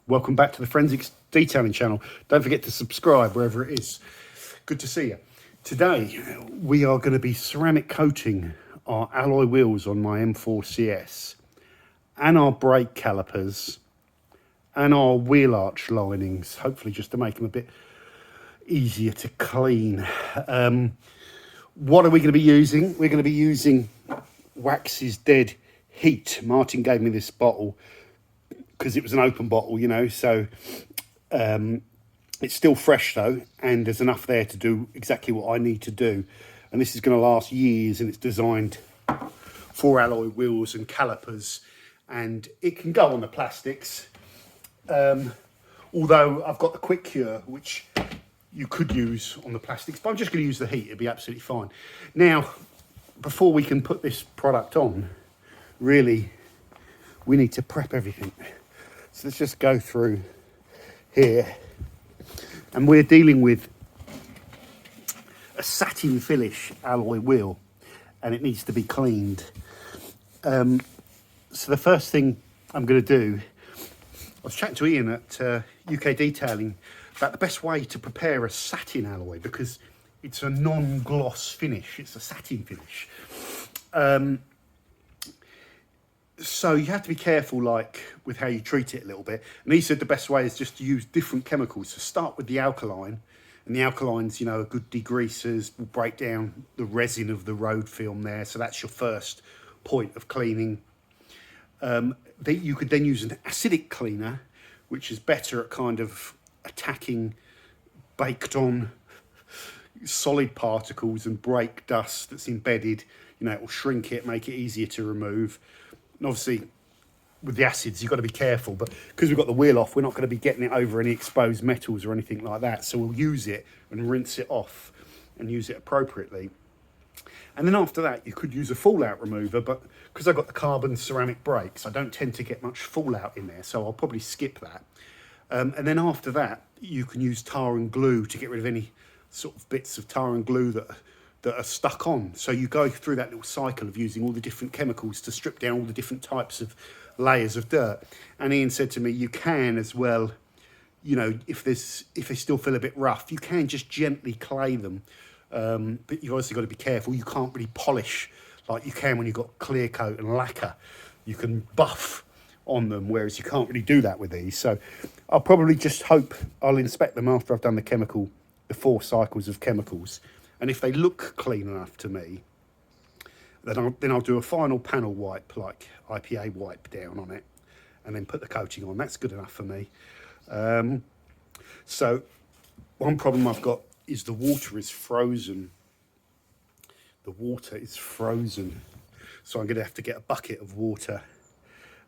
Welcome back to the Forensics Detailing channel. Don't forget to subscribe wherever it is. Good to see you. Today we are going to be ceramic coating our alloy wheels on my M4 CS and our brake calipers and our wheel arch linings, hopefully just to make them a bit easier to clean. What are we going to be using? We're going to be using Wax's Dead Heat. Martin gave me this bottle because it was an open bottle, you know, so it's still fresh though, and there's enough there to do exactly what I need to do. And this is going to last years, and it's designed for alloy wheels and calipers, and it can go on the plastics. Although I've got the quick cure, which you could use on the plastics, but I'm just going to use the heat. It'll be absolutely fine. Now, before we can put this product on, really, we need to prep everything. So let's just go through here. And we're dealing with a satin finish alloy wheel, and it needs to be cleaned. So the first thing I'm going to do, I was chatting to Ian at UK Detailing about the best way to prepare a satin alloy, because it's a non-gloss finish. It's a satin finish. So you have to be careful, like, with how you treat it a little bit. And he said the best way is just to use different chemicals. So start with the alkaline, and the alkalines, you know, are good degreasers, will break down the resin of the road film there. So that's your first point of cleaning. You could then use an acidic cleaner, which is better at kind of attacking baked on solid particles and brake dust that's embedded. You know, it will shrink it, make it easier to remove. And obviously with the acids you've got to be careful, but because we've got the wheel off, we're not going to be getting it over any exposed metals or anything like that, so we'll use it and rinse it off and use it appropriately. And then after that you could use a fallout remover, but because I've got the carbon ceramic brakes, I don't tend to get much fallout in there, so I'll probably skip that. And then after that you can use tar and glue to get rid of any sort of bits of tar and glue that are stuck on. So you go through that little cycle of using all the different chemicals to strip down all the different types of layers of dirt. And Ian said to me, you can as well, you know, if they still feel a bit rough, you can just gently clay them. But you've obviously got to be careful. You can't really polish like you can when you've got clear coat and lacquer. You can buff on them, whereas you can't really do that with these. So I'll probably just hope I'll inspect them after I've done the 4 cycles of chemicals. And if they look clean enough to me, then I'll do a final panel wipe, like IPA wipe down on it, and then put the coating on. That's good enough for me. So one problem I've got is the water is frozen. The water is frozen. So I'm going to have to get a bucket of water,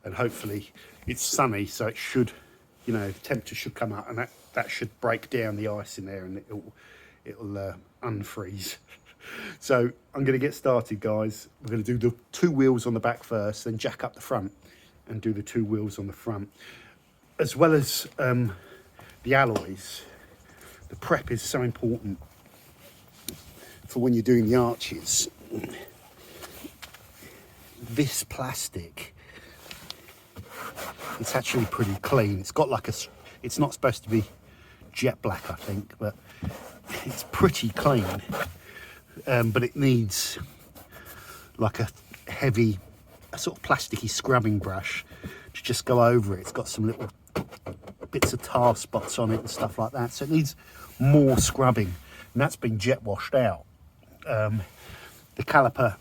and hopefully it's sunny, so it should, you know, the temperature should come up, and that should break down the ice in there, and it'll unfreeze. So I'm going to get started, guys. We're going to do the 2 wheels on the back first, then jack up the front and do the 2 wheels on the front. As well as the alloys, the prep is so important for when you're doing the arches. This plastic, it's actually pretty clean. It's got like it's not supposed to be jet black, I think, but it's pretty clean. But it needs like a heavy, sort of plasticky scrubbing brush to just go over it. It's got some little bits of tar spots on it and stuff like that, so it needs more scrubbing, and that's been jet washed out. The caliper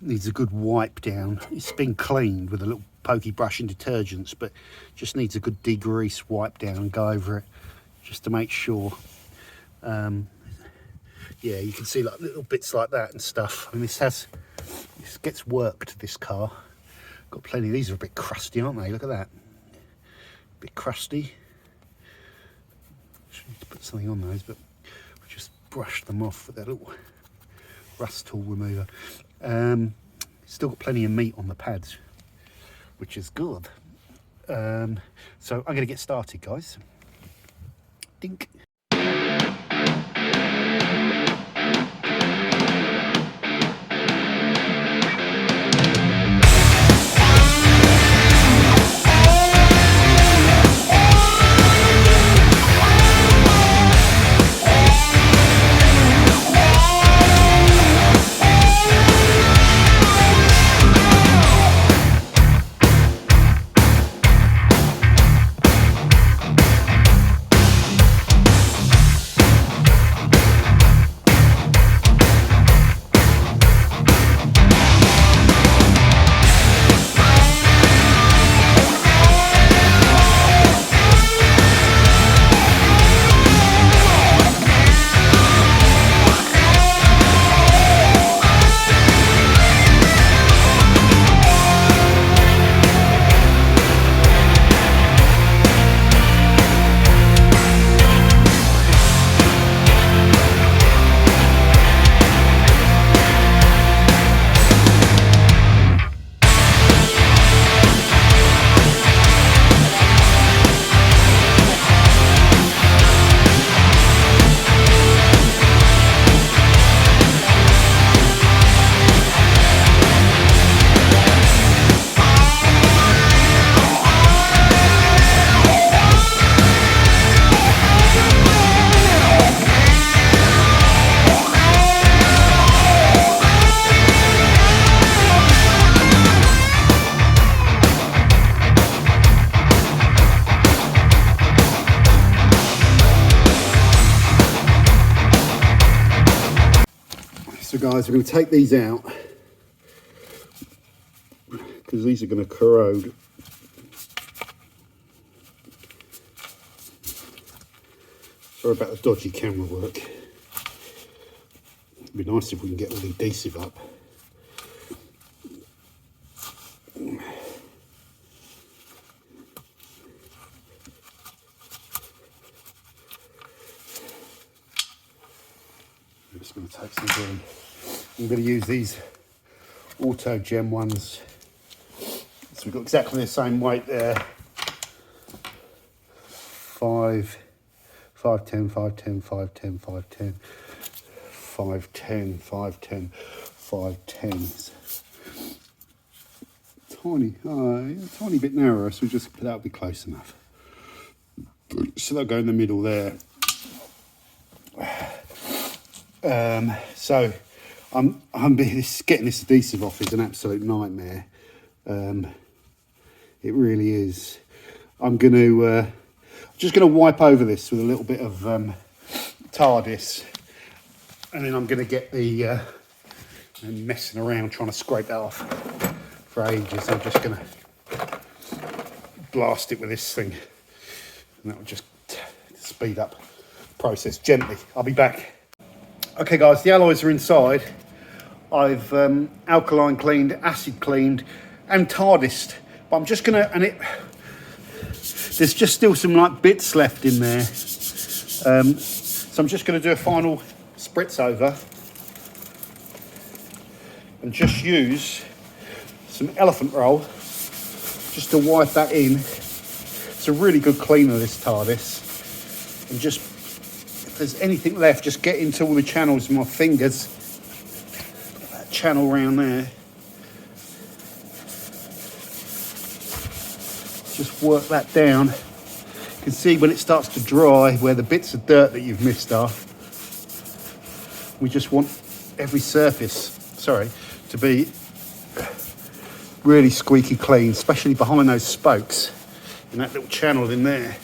needs a good wipe down. It's been cleaned with a little pokey brush and detergents, but just needs a good degrease wipe down and go over it just to make sure. Yeah, you can see like little bits like that and stuff. I mean, this gets worked, this car. Got plenty. These are a bit crusty, aren't they? Look at that. A bit crusty. Should need to put something on those, but we just brushed them off with that little rust tool remover. Still got plenty of meat on the pads, which is good. So I'm going to get started, guys. Dink. guys, we're going to take these out because these are going to corrode. Sorry about the dodgy camera work. It'd be nice if we can get all the adhesive up. I'm just going to take some glue. I'm going to use these Auto Gem ones. So we've got exactly the same weight there. 5, 5, 10, 5, 10, 5, 10, 5, 10, 5, 10, 5, 10, 5, 10s. Tiny bit narrower, so just that'll be close enough. So that'll go in the middle there. So getting this adhesive off is an absolute nightmare. It really is. I'm just gonna wipe over this with a little bit of TARDIS, and then I'm gonna get the messing around trying to scrape that off for ages. I'm just gonna blast it with this thing, and that will just speed up the process gently. I'll be back. Okay guys, the alloys are inside. I've alkaline cleaned, acid cleaned, and TARDISed. But I'm just gonna, there's just still some like bits left in there. So I'm just gonna do a final spritz over and just use some elephant roll just to wipe that in. It's a really good cleaner, this TARDIS. And just, if there's anything left, just get into all the channels with my fingers. That channel around there. Just work that down. You can see when it starts to dry where the bits of dirt that you've missed are. We just want every surface, to be really squeaky clean, especially behind those spokes in that little channel in there.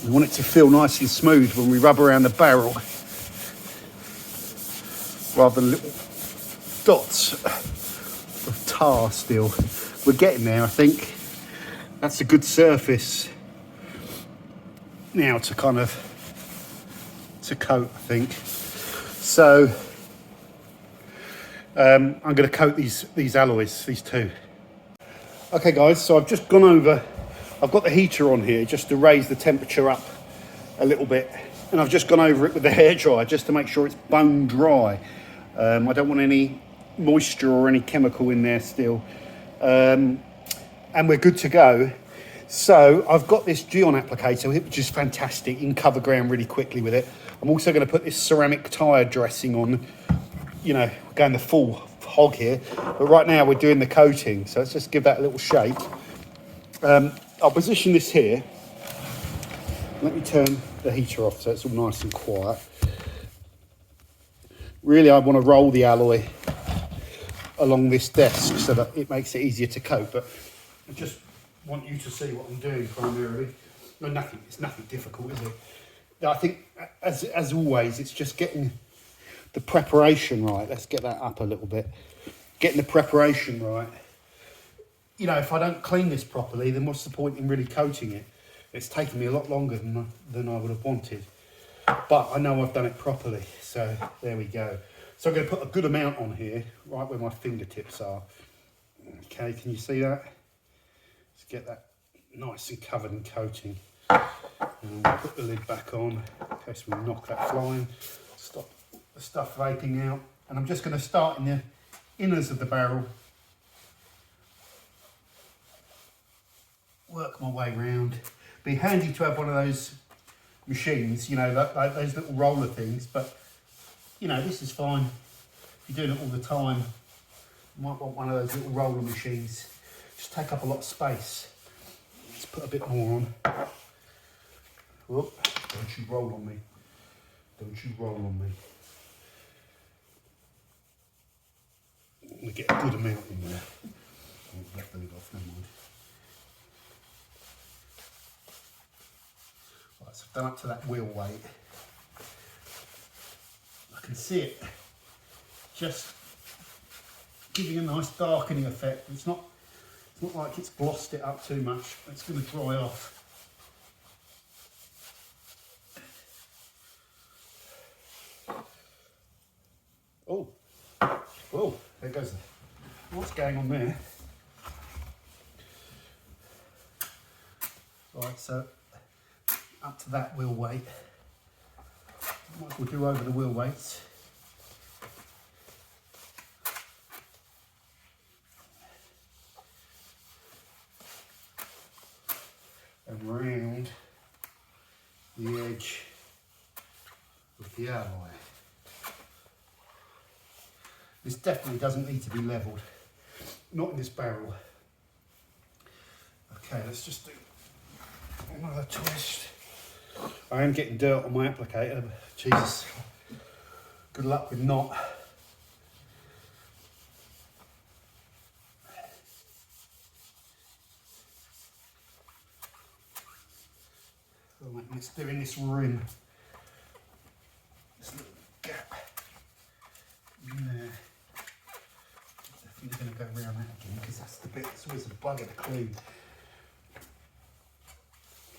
We want it to feel nice and smooth when we rub around the barrel, rather than little dots of tar still. We're getting there, I think. That's a good surface now to coat, I think. So I'm going to coat these alloys, these two. Okay guys, so I've just gone over, I've got the heater on here just to raise the temperature up a little bit, and I've just gone over it with the hairdryer just to make sure it's bone dry. I don't want any moisture or any chemical in there still. And we're good to go. So I've got this Geon applicator, which is fantastic. You can cover ground really quickly with it. I'm also going to put this ceramic tyre dressing on, going the full hog here. But right now we're doing the coating. So let's just give that a little shake. I'll position this here. Let me turn the heater off so it's all nice and quiet. Really, I want to roll the alloy along this desk so that it makes it easier to coat, but I just want you to see what I'm doing primarily. No, it's nothing difficult, is it? I think, as always, it's just getting the preparation right. Let's get that up a little bit. Getting the preparation right. If I don't clean this properly, then what's the point in really coating it? It's taken me a lot longer than I would have wanted, but I know I've done it properly, so there we go. So I'm going to put a good amount on here, right where my fingertips are. Okay, can you see that? Let's get that nice and covered in coating. And we'll put the lid back on in case we knock that flying. Stop the stuff vaping out. And I'm just going to start in the inners of the barrel. Work my way round. Be handy to have one of those machines, like those little roller things, but this is fine. If you're doing it all the time, you might want one of those little roller machines. Just take up a lot of space. Let's put a bit more on. Whoop, don't you roll on me. Don't you roll on me. We get a good amount in there. I'll let the lid off, never mind. Right, so I've done up to that wheel weight. I can see it just giving a nice darkening effect. It's not like it's glossed it up too much. It's going to dry off. Oh, oh, there goes the, what's going on there? Right, so up to that wheel weight. Might as well do over the wheel weights. And round the edge of the alloy. This definitely doesn't need to be levelled, not in this barrel. Okay, let's just do another twist. I am getting dirt on my applicator, Jesus. Good luck with not. Right, let's do in this rim. This little gap in there. Definitely going to go around that again because that's the bit that's always a bugger to clean.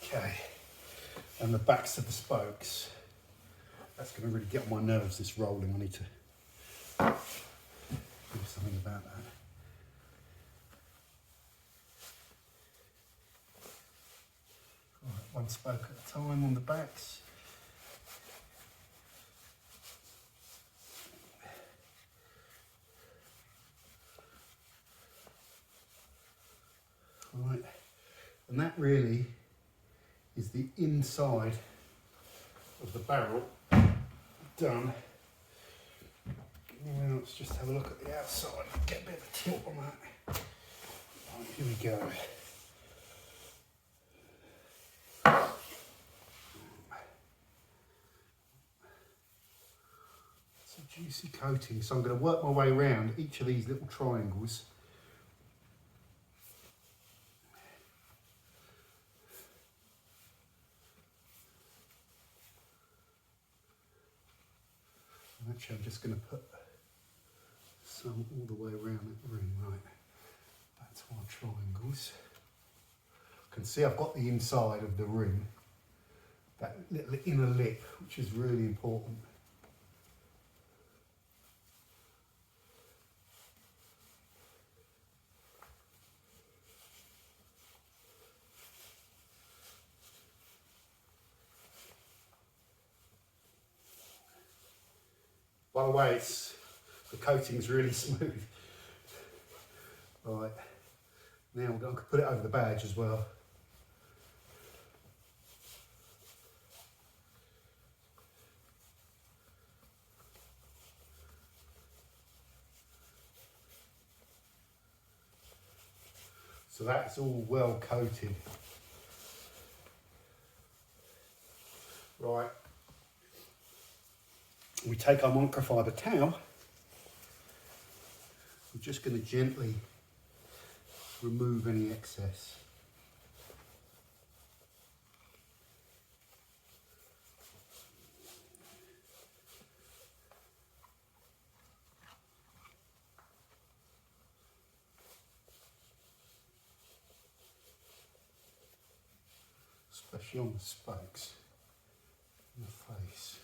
Okay, and the backs of the spokes. That's going to really get on my nerves, this rolling. I need to do something about that. Right, one spoke at a time on the backs. Right, and that really is the inside of the barrel done. Now let's just have a look at the outside, get a bit of a tilt on that. Right, here we go. It's a juicy coating, so I'm going to work my way around each of these little triangles. Actually, I'm just going to put some all the way around that ring. Right, that's our triangles. You can see I've got the inside of the ring, that little inner lip, which is really important. By the way, the coating's really smooth. Right, now we're going to put it over the badge as well. So that's all well coated. Right. We take our microfiber towel, we're just going to gently remove any excess. Especially on the spokes and the face.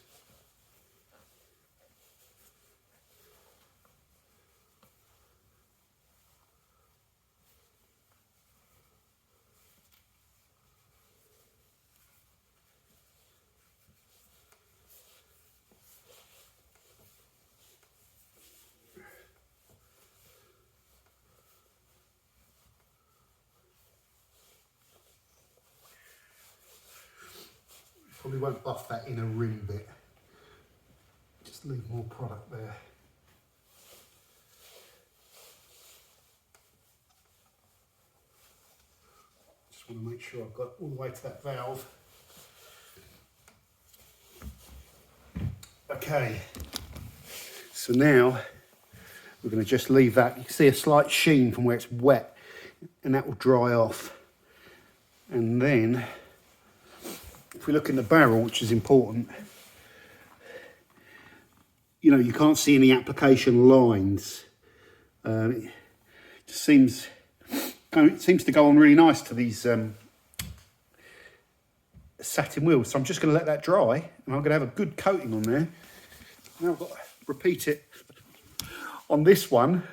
Probably won't buff that inner rim bit, just leave more product there. Just want to make sure I've got all the way to that valve. Okay, so now we're going to just leave that. You can see a slight sheen from where it's wet, and that will dry off. And then if we look in the barrel, which is important, you know, you can't see any application lines. It just seems to go on really nice to these satin wheels. So I'm just going to let that dry, and I'm going to have a good coating on there. Now I've got to repeat it on this one,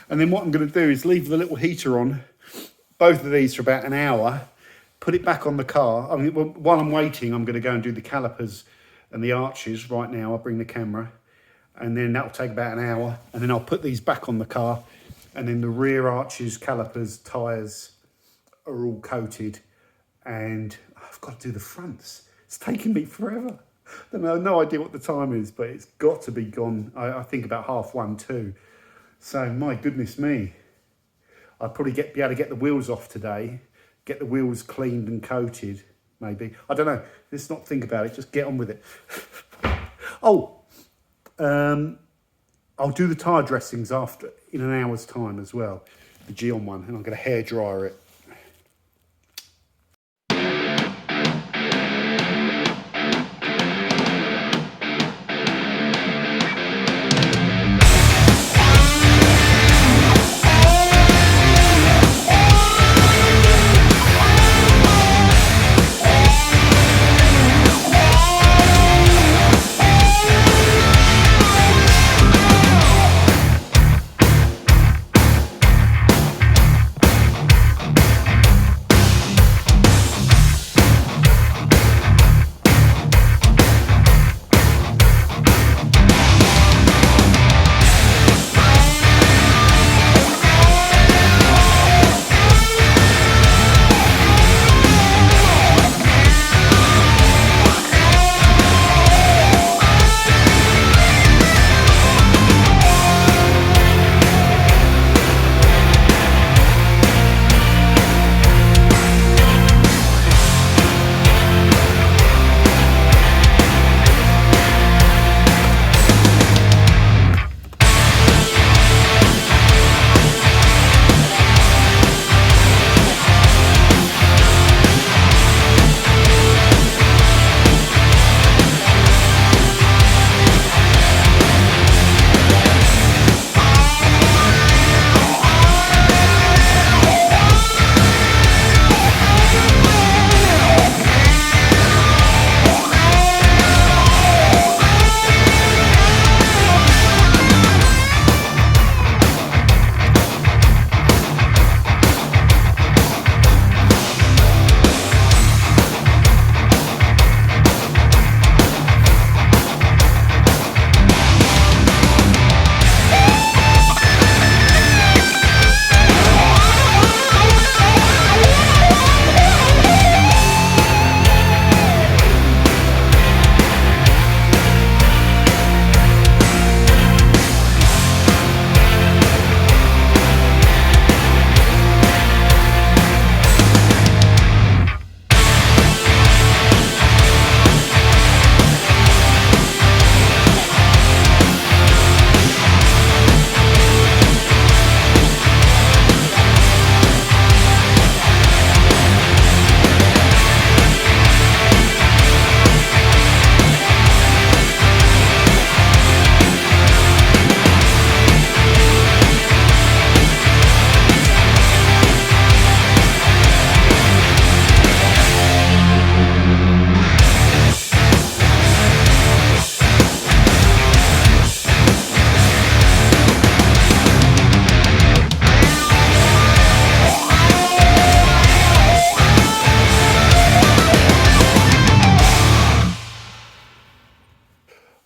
and then what I'm going to do is leave the little heater on both of these for about an hour, put it back on the car. I mean, while I'm waiting, I'm going to go and do the calipers and the arches. Right now I'll bring the camera, and then that'll take about an hour, and then I'll put these back on the car, and then the rear arches, calipers, tyres are all coated, and I've got to do the fronts. It's taking me forever. I have no idea what the time is, but it's got to be gone, I think about 1:30, 2. So my goodness me, I'd probably be able to get the wheels off today, get the wheels cleaned and coated, maybe. I don't know, let's not think about it, just get on with it. Oh, I'll do the tyre dressings in an hour's time as well, the Gion one, and I'm going to hair dryer it.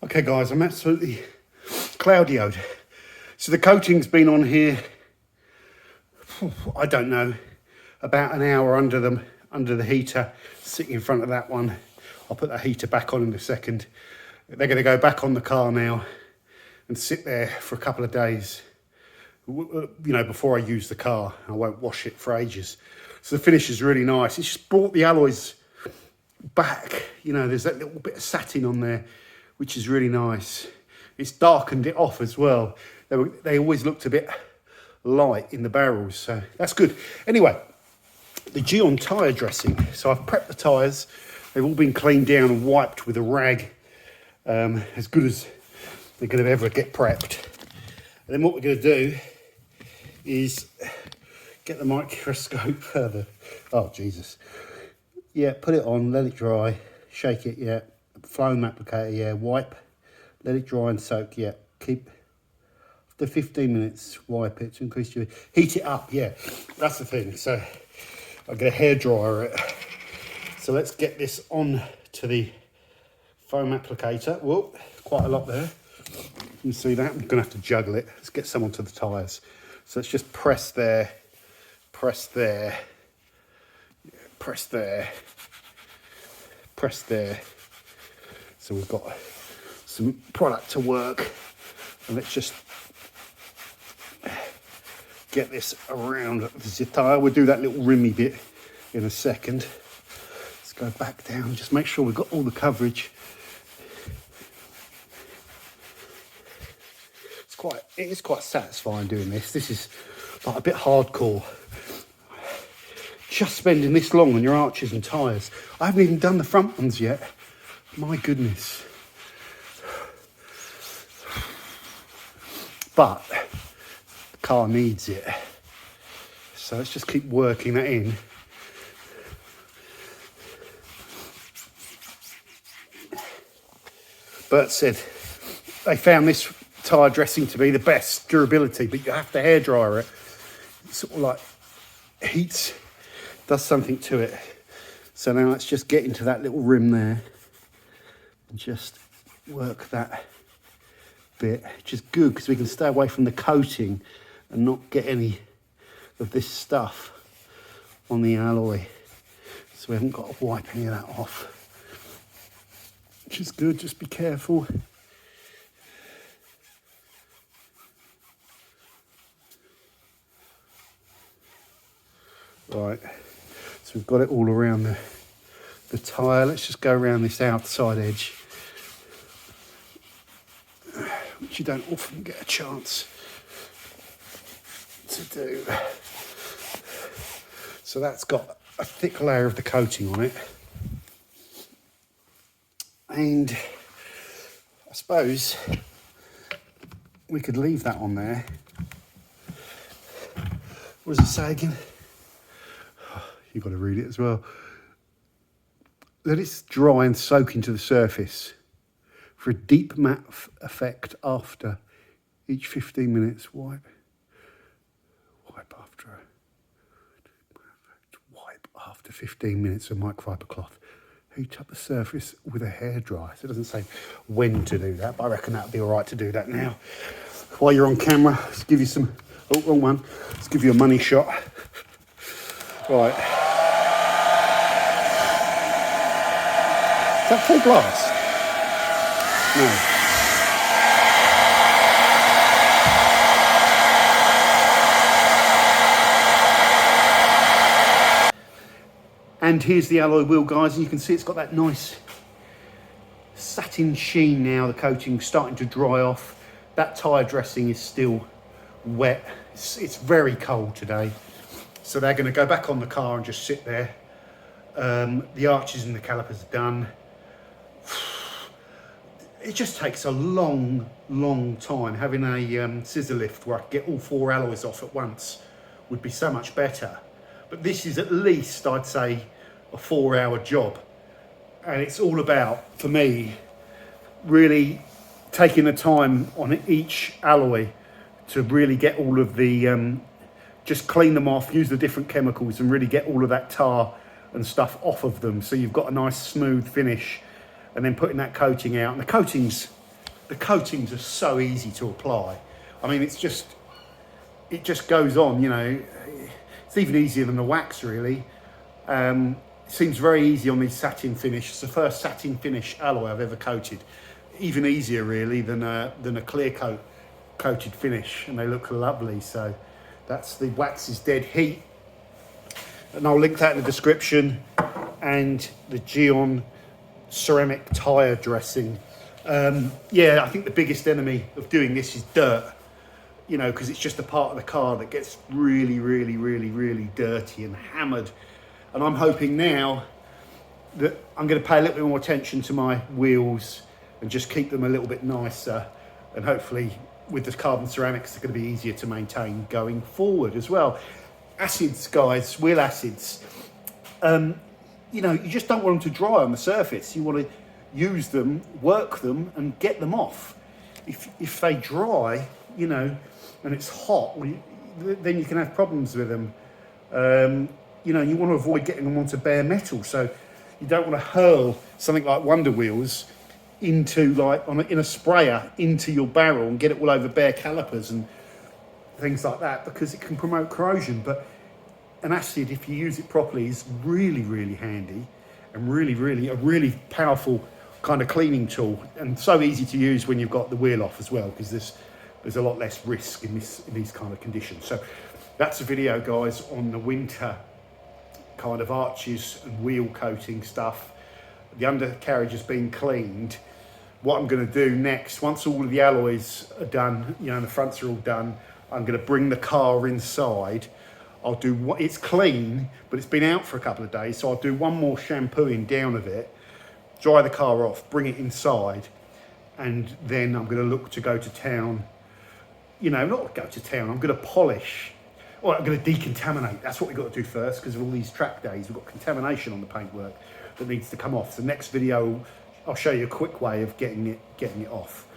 Okay guys, I'm absolutely cloudioed. So the coating's been on here, I don't know, about an hour under the heater, sitting in front of that one. I'll put that heater back on in a second. They're going to go back on the car now and sit there for a couple of days, you know, before I use the car. I won't wash it for ages. So the finish is really nice. It's just brought the alloys back. You know, there's that little bit of satin on there, which is really nice. It's darkened it off as well. They always looked a bit light in the barrels, so that's good. Anyway, the Gion tyre dressing. So I've prepped the tyres. They've all been cleaned down and wiped with a rag, as good as they're going to ever get prepped. And then what we're going to do is get the microscope further. Oh, Jesus. Yeah, put it on, let it dry, shake it, yeah. Foam applicator, yeah, wipe, let it dry and soak, yeah. Keep, after 15 minutes, wipe it to increase your, heat it up, yeah. That's the thing. So I'll get a hairdryer it. So let's get this on to the foam applicator. Whoa, quite a lot there. You can see that, I'm gonna have to juggle it. Let's get some onto the tyres. So let's just press there, press there, press there, press there. So we've got some product to work, and let's just get this around the tyre. We'll do that little rimmy bit in a second. Let's go back down, just make sure we've got all the coverage. It is quite satisfying doing this. This is like a bit hardcore. Just spending this long on your arches and tyres. I haven't even done the front ones yet. My goodness. But the car needs it. So let's just keep working that in. Bert said they found this tyre dressing to be the best durability, but you have to hairdryer it. It sort of like heats, does something to it. So now let's just get into that little rim there and just work that bit, which is good because we can stay away from the coating and not get any of this stuff on the alloy. So we haven't got to wipe any of that off, which is good. Just be careful. Right, so we've got it all around the tyre. Let's just go around this outside edge, which you don't often get a chance to do. So that's got a thick layer of the coating on it. And I suppose we could leave that on there. What does it say again? You've got to read it as well. Let it dry and soak into the surface for a deep matte effect after each 15 minutes. Wipe after 15 minutes of microfiber cloth. Heat up the surface with a hairdryer. So it doesn't say when to do that, but I reckon that'd be all right to do that now. While you're on camera, let's give you some, oh, wrong one. Let's give you a money shot. Right. Is that full blast? No. And here's the alloy wheel, guys, and you can see it's got that nice satin sheen now. The coating's starting to dry off. That tyre dressing is still wet. It's very cold today. So they're going to go back on the car and just sit there. The arches and the calipers are done. It just takes a long time. Having a scissor lift where I can get all 4 alloys off at once would be so much better. But this is at least, I'd say, a 4-hour job. And it's all about, for me, really taking the time on each alloy to really get all of the, just clean them off, use the different chemicals and really get all of that tar and stuff off of them. So you've got a nice smooth finish. And then putting that coating out, and the coatings are so easy to apply. I mean, it just goes on, you know. It's even easier than the wax, really. It seems very easy on these satin finish. It's the first satin finish alloy I've ever coated. Even easier, really, than a clear coated finish, and they look lovely. So that's the wax is dead heat, and I'll link that in the description. And the Geon ceramic tyre dressing. Yeah, I think the biggest enemy of doing this is dirt, you know, because it's just a part of the car that gets really dirty and hammered. And I'm hoping now that I'm going to pay a little bit more attention to my wheels and just keep them a little bit nicer and hopefully with the carbon ceramics, they're going to be easier to maintain going forward as well. Acids, guys, wheel acids. You know, you just don't want them to dry on the surface. You want to use them, work them, and get them off. If they dry, you know, and it's hot, then you can have problems with them. You know, you want to avoid getting them onto bare metal, so you don't want to hurl something like Wonder Wheels into in a sprayer into your barrel and get it all over bare calipers and things like that, because it can promote corrosion. But an acid, if you use it properly, is really, really handy and really a really powerful kind of cleaning tool, and so easy to use when you've got the wheel off as well, because there's a lot less risk in these kind of conditions. So that's a video, guys, on the winter kind of arches and wheel coating stuff. The undercarriage has been cleaned. What I'm going to do next, once all of the alloys are done, you know, and the fronts are all done, I'm going to bring the car inside. I'll do, it's clean, but it's been out for a couple of days, so I'll do one more shampooing down of it, dry the car off, bring it inside, and then I'm going to look to go to town. You know, not go to town, I'm going to polish, or I'm going to decontaminate. That's what we've got to do first, because of all these track days. We've got contamination on the paintwork that needs to come off. So next video, I'll show you a quick way of getting it off.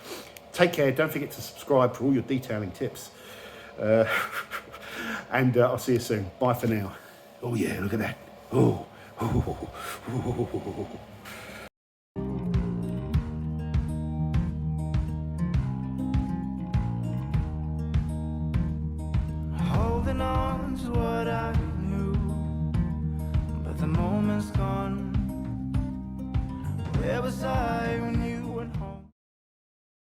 Take care, don't forget to subscribe for all your detailing tips. And I'll see you soon. Bye for now. Oh yeah, look at that. Oh. Holding on to what I knew, but the moment's gone. Where was I when you